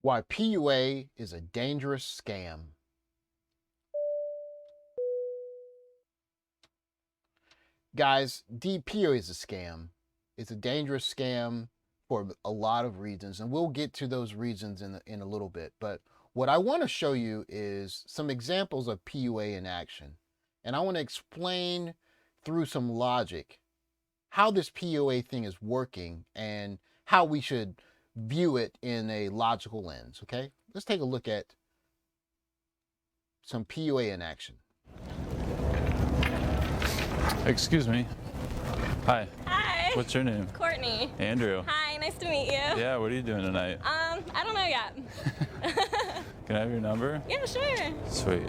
Why PUA is a dangerous scam. Guys, PUA is a scam. It's a dangerous scam for a lot of reasons, and we'll get to those reasons in a little bit. But what I want to show you is some examples of PUA in action. And I want to explain through some logic how this PUA thing is working and how we should view it in a logical lens, okay? Let's take a look at some PUA in action. Excuse me. Hi. Hi. What's your name? Courtney. Andrew. Hi, nice to meet you. Yeah, what are you doing tonight? I don't know yet. Can I have your number? Yeah, sure. Sweet.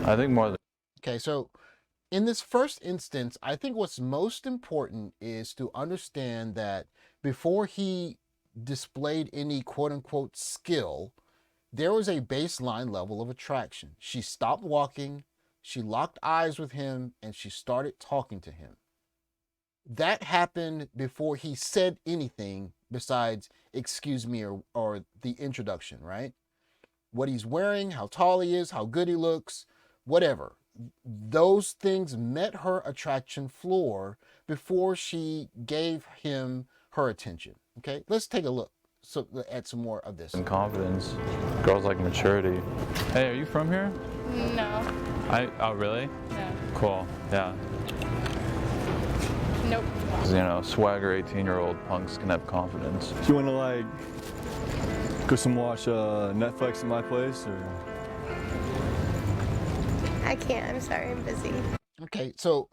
I think more than... Okay, so in this first instance, I think what's most important is to understand that before he displayed any quote-unquote skill, there was a baseline level of attraction. She stopped walking, she locked eyes with him, and she started talking to him. That happened before he said anything besides excuse me or the introduction, right? What he's wearing, how tall he is, how good he looks, whatever. Those things met her attraction floor before she gave him her attention. Okay, let's take a look at some more of this. And confidence. Girls like maturity. Hey, are you from here? No. Oh, really? No. Cool. Yeah. Nope. 'Cause, you know, swagger 18-year-old punks can have confidence. Do you want to like go watch Netflix at my place or? I can't. I'm sorry. I'm busy. Okay, so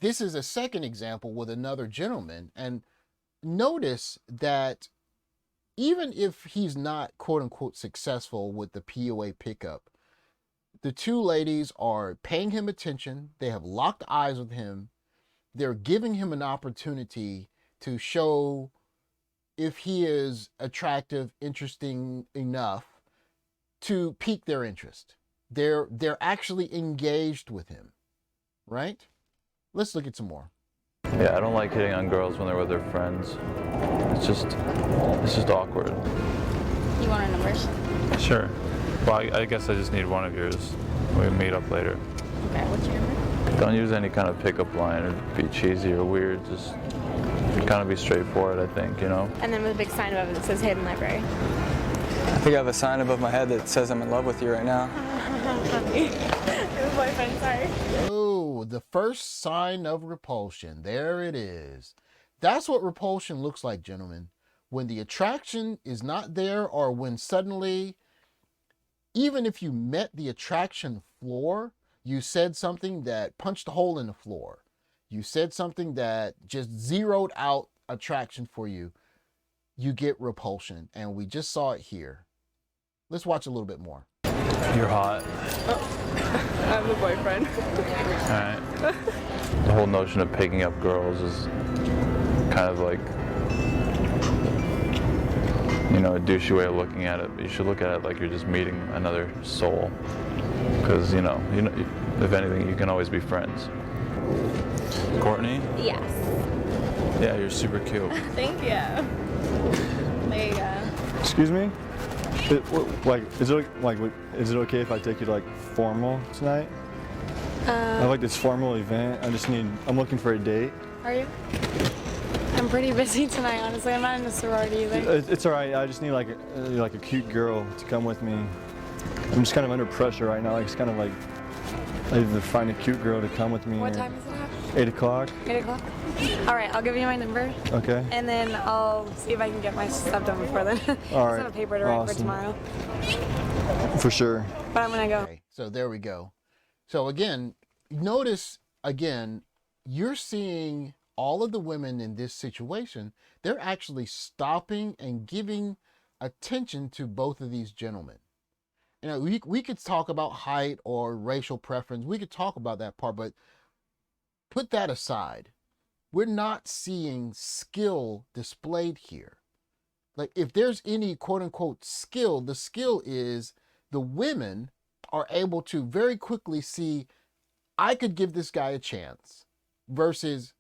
this is a second example with another gentleman, and notice that even if he's not quote unquote successful with the PUA pickup, the two ladies are paying him attention. They have locked eyes with him. They're giving him an opportunity to show if he is attractive, interesting enough to pique their interest. They're actually engaged with him, right? Let's look at some more. Yeah, I don't like hitting on girls when they're with their friends. It's just awkward. You want our numbers? Sure. Well, I guess I just need one of yours. We can meet up later. Okay. What's your number? Don't use any kind of pickup line or be cheesy or weird. Just kind of be straightforward, I think, you know? And then with a big sign above it that says Hidden Library. I think I have a sign above my head that says I'm in love with you right now. Your boyfriend, sorry. Oh, the first sign of repulsion. There it is. That's what repulsion looks like, gentlemen. When the attraction is not there, or when suddenly, even if you met the attraction floor, you said something that punched a hole in the floor. You said something that just zeroed out attraction for you. You get repulsion, and we just saw it here. Let's watch a little bit more. You're hot. I'm the boyfriend. All right. The whole notion of picking up girls is kind of like, you know, a douchey way of looking at it. But you should look at it like you're just meeting another soul. Because, you know, if anything, you can always be friends. Courtney? Yes. Yeah, you're super cute. Thank you. There you go. Excuse me. Is it okay if I take you to like formal tonight? I have like this formal event. I'm looking for a date. Are you? I'm pretty busy tonight, honestly. I'm not in a sorority either. It's all right. I just need like a cute girl to come with me. I'm just kind of under pressure right now. Like it's kind of like I need to find a cute girl to come with me. What time is it at? 8 o'clock. 8 o'clock? All right, I'll give you my number. Okay. And then I'll see if I can get my stuff done before then. All I right. have a paper to write for Awesome. tomorrow. For sure. But I'm going to go. Okay, so there we go. So again, notice again, you're seeing all of the women in this situation, they're actually stopping and giving attention to both of these gentlemen. You know, we could talk about height or racial preference. We could talk about that part, but put that aside. We're not seeing skill displayed here. Like if there's any quote unquote skill, the skill is the women are able to very quickly see, I could give this guy a chance versus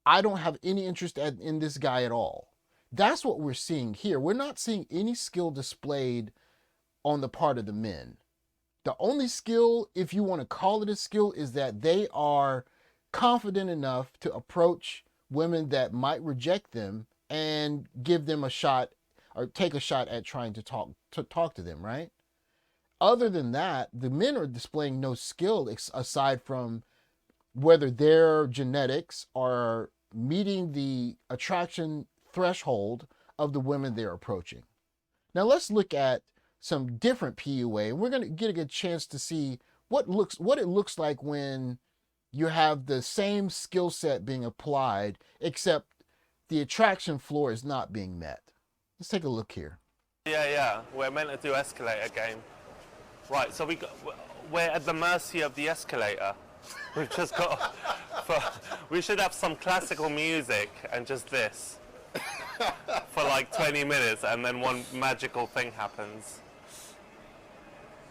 I don't have any interest in this guy at all. That's what we're seeing here. We're not seeing any skill displayed on the part of the men. The only skill, if you want to call it a skill, is that they are confident enough to approach women that might reject them and give them a shot or take a shot at trying to talk to them, right? Other than that, the men are displaying no skill aside from whether their genetics are meeting the attraction threshold of the women they're approaching. Now let's look at some different PUA, and we're going to get a chance to see what it looks like when you have the same skill set being applied, except the attraction floor is not being met. Let's take a look here. Yeah, we're meant to do escalator game. Right, so we're at the mercy of the escalator. We've just got, we should have some classical music and just this for like 20 minutes, and then one magical thing happens.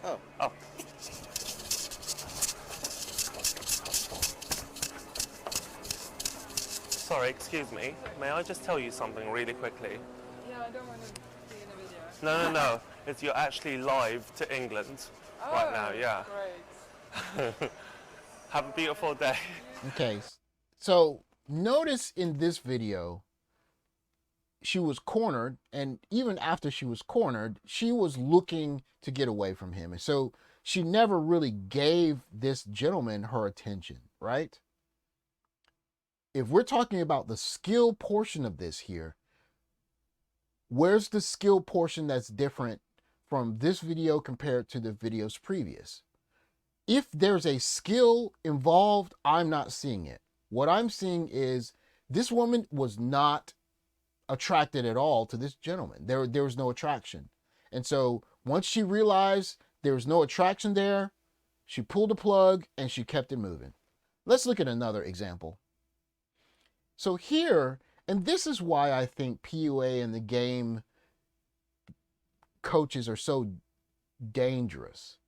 Oh. Sorry, excuse me. May I just tell you something really quickly? Yeah, I don't want to be in a video. No. You're actually live to England right now, yeah. Great. Have a beautiful day. Okay, so notice in this video, she was cornered, and even after she was cornered, she was looking to get away from him. And so she never really gave this gentleman her attention, right? If we're talking about the skill portion of this here, where's the skill portion that's different from this video compared to the videos previous? If there's a skill involved, I'm not seeing it. What I'm seeing is this woman was not attracted at all to this gentleman. There was no attraction. And so once she realized there was no attraction there, she pulled the plug and she kept it moving. Let's look at another example. So here, and this is why I think PUA and the game coaches are so dangerous.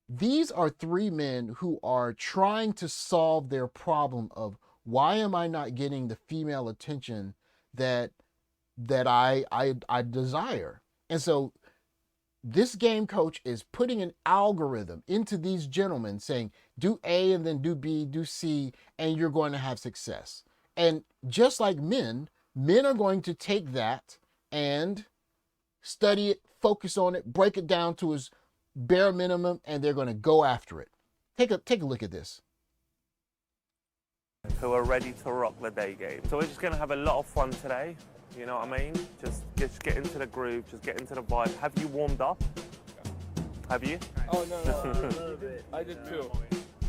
These are three men who are trying to solve their problem of why am I not getting the female attention that I desire. And so this game coach is putting an algorithm into these gentlemen saying, do A and then do B, do C, and you're going to have success. And just like men are going to take that and study it, focus on it, break it down to its bare minimum, and they're going to go after it. Take a look at this. Who are ready to rock the day game. So we're just going to have a lot of fun today. You know what I mean? Just get into the groove, just get into the vibe. Have you warmed up? Have you? Oh, no. I did too.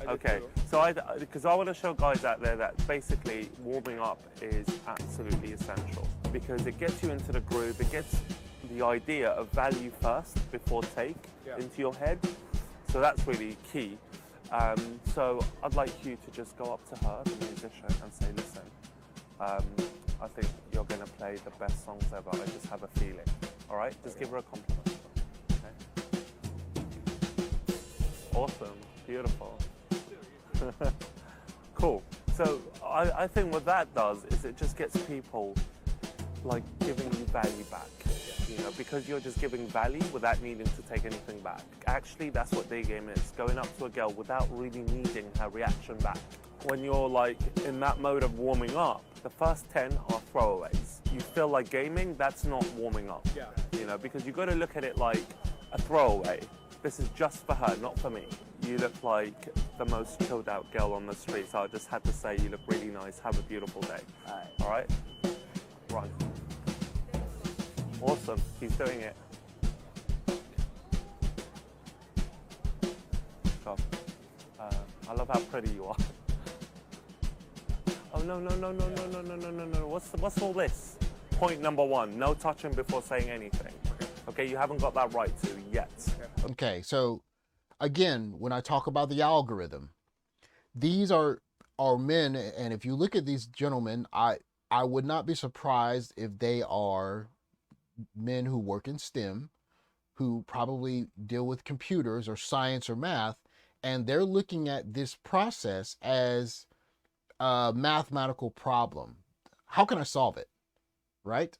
Okay, so because I want to show guys out there that basically warming up is absolutely essential because it gets you into the groove, it gets the idea of value first before take into your head. So that's really key. So I'd like you to just go up to her, the musician, and say, listen, I think you're going to play the best songs ever. I just have a feeling. All right? Just give her a compliment. Okay? Awesome. Beautiful. Cool. So I think what that does is it just gets people like giving you value back. You know, because you're just giving value without needing to take anything back. Actually, that's what day game is. Going up to a girl without really needing her reaction back. When you're like in that mode of warming up, the first 10 are throwaways. You feel like gaming, that's not warming up. Yeah. You know, because you got to look at it like a throwaway. This is just for her, not for me. You look like the most chilled out girl on the street, so I just had to say you look really nice. Have a beautiful day. All right? Right. Awesome, he's doing it. God. I love how pretty you are. Oh, no. What's all this? Point number one, no touching before saying anything. Okay, you haven't got that right to yet. Okay, so again, when I talk about the algorithm, these are men, and if you look at these gentlemen, I would not be surprised if they are men who work in STEM, who probably deal with computers or science or math, and they're looking at this process as a mathematical problem. How can I solve it? right?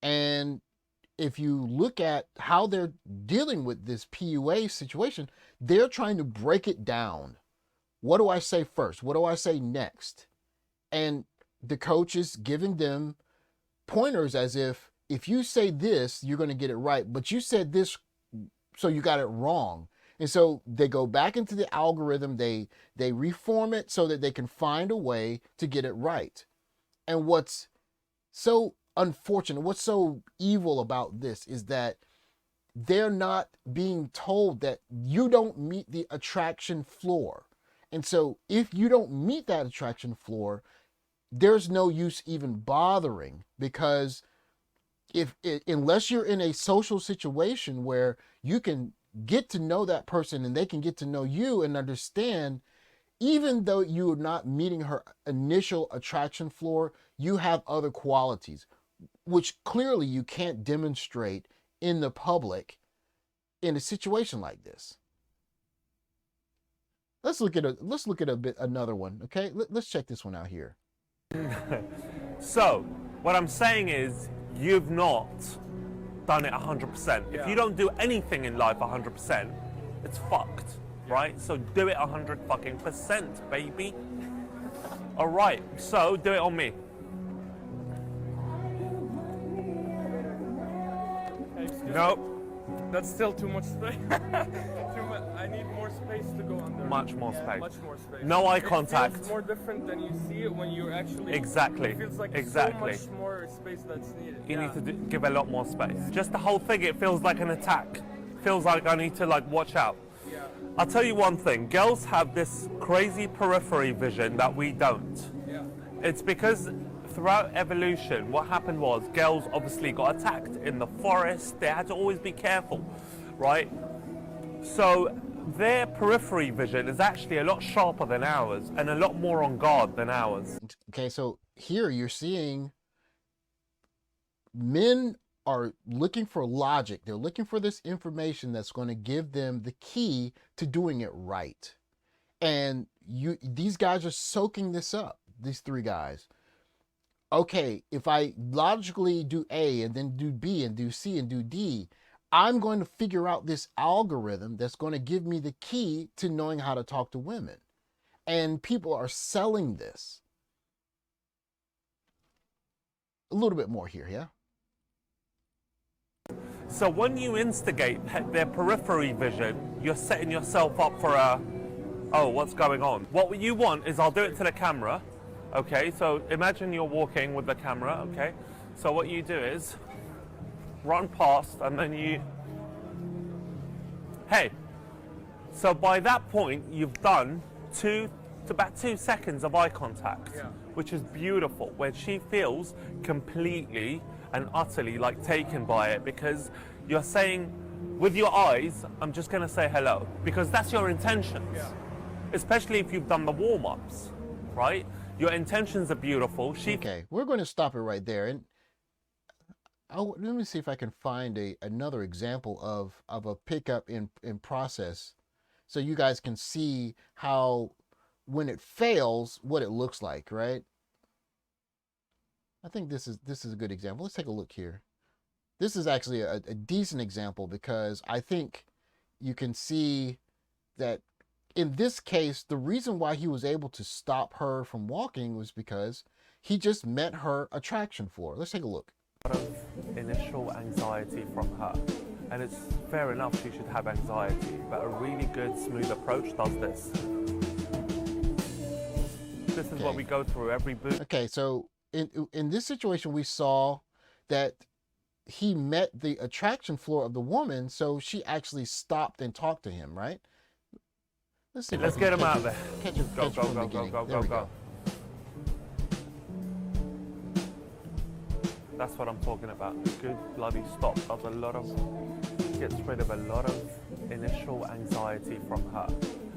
And if you look at how they're dealing with this PUA situation, they're trying to break it down. What do I say first? What do I say next? And the coach is giving them pointers as if you say this, you're going to get it right, but you said this, so you got it wrong. And so they go back into the algorithm, they reform it so that they can find a way to get it right. And what's so unfortunate, what's so evil about this is that they're not being told that you don't meet the attraction floor. And so if you don't meet that attraction floor, there's no use even bothering, because unless you're in a social situation where you can get to know that person and they can get to know you and understand, even though you're not meeting her initial attraction floor, you have other qualities, which clearly you can't demonstrate in the public in a situation like this. Let's look at another one, okay? Let's check this one out here. So, what I'm saying is, you've not done it 100%. If you don't do anything in life 100%, it's fucked, right? So do it 100%, baby. All right, so do it on me. Nope. That's still too much space. I need more space to go under. Much more space. Much more space. No eye It contact. feels more different than you see it when you actually. Exactly. It feels like Exactly. so much more space that's needed. You need to give a lot more space. Just the whole thing, it feels like an attack. Feels like I need to watch out. Yeah. I'll tell you one thing, girls have this crazy periphery vision that we don't. Yeah. It's because throughout evolution, what happened was girls obviously got attacked in the forest. They had to always be careful, right? So their periphery vision is actually a lot sharper than ours and a lot more on guard than ours. Okay, so here you're seeing men are looking for logic. They're looking for this information that's going to give them the key to doing it right. And these guys are soaking this up, these three guys. Okay, if I logically do A and then do B and do C and do D, I'm going to figure out this algorithm that's going to give me the key to knowing how to talk to women. And people are selling this. A little bit more here, yeah? So when you instigate their periphery vision, you're setting yourself up for oh, what's going on? What you want is, I'll do it to the camera, okay? So imagine you're walking with the camera, okay? So what you do is run past and then hey. So by that point, you've done about 2 seconds of eye contact, which is beautiful, where she feels completely and utterly taken by it, because you're saying with your eyes, I'm just going to say hello, because that's your intentions. Especially if you've done the warm-ups, right? Your intentions are beautiful. Okay, we're going to stop it right there. And let me see if I can find another example of a pickup in process, so you guys can see how, when it fails, what it looks like, right? I think this is a good example. Let's take a look here. This is actually a decent example, because I think you can see that in this case, the reason why he was able to stop her from walking was because he just met her attraction floor. Let's take a look. A lot of initial anxiety from her, and it's fair enough she should have anxiety, but a really good, smooth approach does this. This is what we go through every boot. Okay, so in this situation, we saw that he met the attraction floor of the woman, so she actually stopped and talked to him, right? Let's get him out of there. Go. That's what I'm talking about. A good bloody stop gets rid of a lot of initial anxiety from her.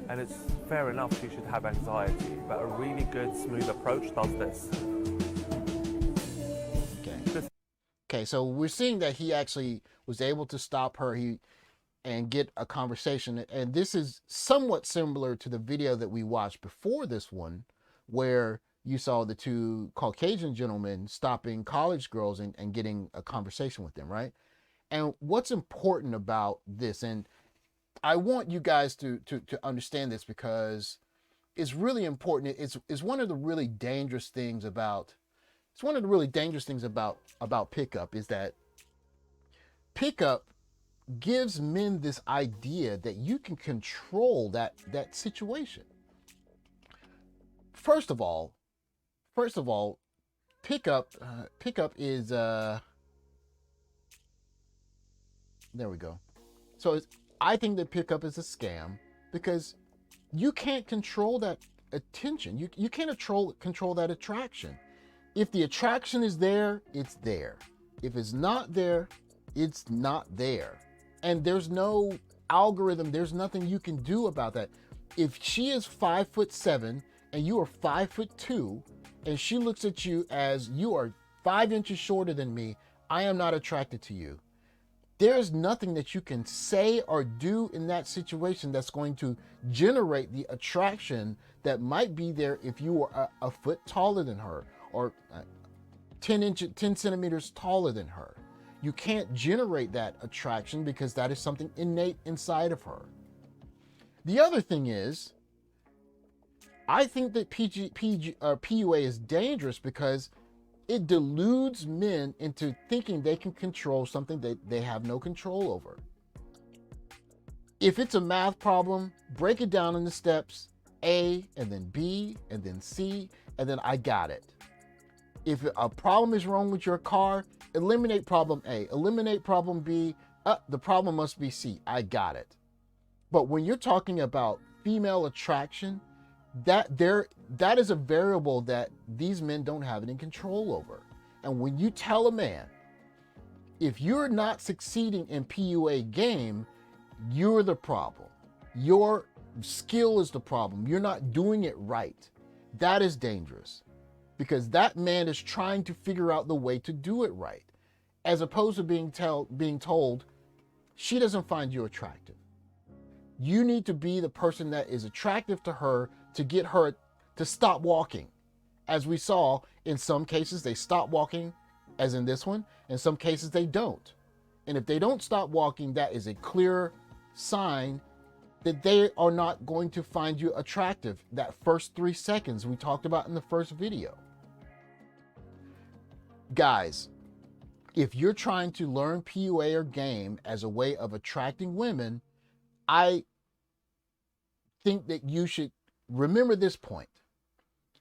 And it's fair enough she should have anxiety, but a really good, smooth approach does this. Okay, so we're seeing that he actually was able to stop her and get a conversation. And this is somewhat similar to the video that we watched before this one, where you saw the two Caucasian gentlemen stopping college girls and getting a conversation with them, right? And what's important about this, and I want you guys to understand this because it's really important. It's one of the really dangerous things about pickup is that pickup gives men this idea that you can control that situation. First of all, pickup is there we go. So I think that pickup is a scam because you can't control that attention. You can't control that attraction. If the attraction is there, it's there. If it's not there, it's not there. And there's no algorithm, there's nothing you can do about that. If she is 5'7" and you are 5'2", and she looks at you as you are 5 inches shorter than me, I am not attracted to you. There's nothing that you can say or do in that situation that's going to generate the attraction that might be there if you were a foot taller than her or 10 centimeters taller than her. You can't generate that attraction because that is something innate inside of her. The other thing is, I think that PUA is dangerous because it deludes men into thinking they can control something that they have no control over. If it's a math problem, break it down in the steps, A and then B and then C, and then I got it. If a problem is wrong with your car, eliminate problem A, eliminate problem B, the problem must be C, I got it. But when you're talking about female attraction, that is a variable that these men don't have any control over. And when you tell a man, if you're not succeeding in PUA game, you're the problem. Your skill is the problem. You're not doing it right. That is dangerous because that man is trying to figure out the way to do it right, as opposed to being told, she doesn't find you attractive. You need to be the person that is attractive to her to get her to stop walking. As we saw, in some cases, they stop walking, as in this one. In some cases, they don't. And if they don't stop walking, that is a clear sign that they are not going to find you attractive. That first 3 seconds we talked about in the first video. Guys, if you're trying to learn PUA or game as a way of attracting women, I think that you should remember this point.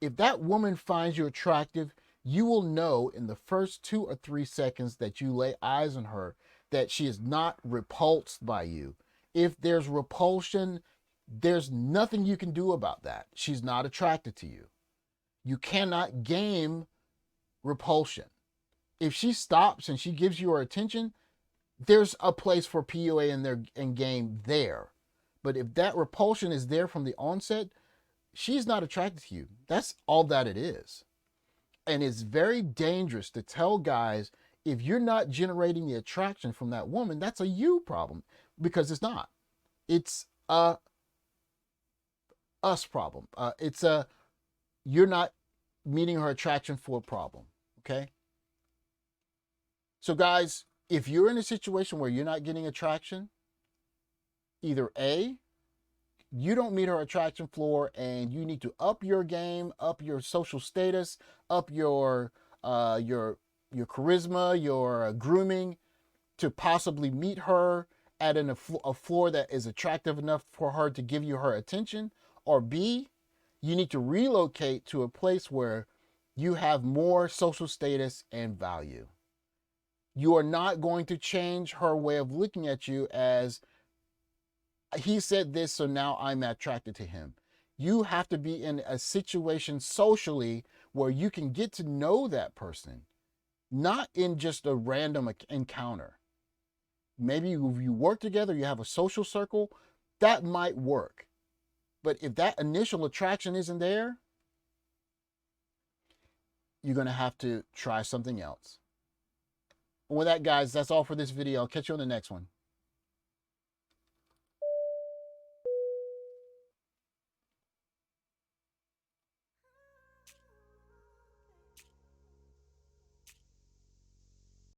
If that woman finds you attractive, you will know in the first 2 or 3 seconds that you lay eyes on her that she is not repulsed by you. If there's repulsion, there's nothing you can do about that. She's not attracted to you. You cannot game repulsion. If she stops and she gives you her attention, there's a place for PUA in game there. But if that repulsion is there from the onset, she's not attracted to you. That's all that it is. And it's very dangerous to tell guys, if you're not generating the attraction from that woman, that's a you problem, because it's not. It's a us problem. You're not meeting her attraction for a problem. Okay. So guys, if you're in a situation where you're not getting attraction, either A, you don't meet her attraction floor and you need to up your game, up your social status, up your charisma, your grooming to possibly meet her at a floor that is attractive enough for her to give you her attention. Or B, you need to relocate to a place where you have more social status and value. You are not going to change her way of looking at you as, he said this, so now I'm attracted to him. You have to be in a situation socially where you can get to know that person, not in just a random encounter. Maybe if you work together, you have a social circle, that might work. But if that initial attraction isn't there, you're going to have to try something else. And with that, guys, that's all for this video. I'll catch you on the next one.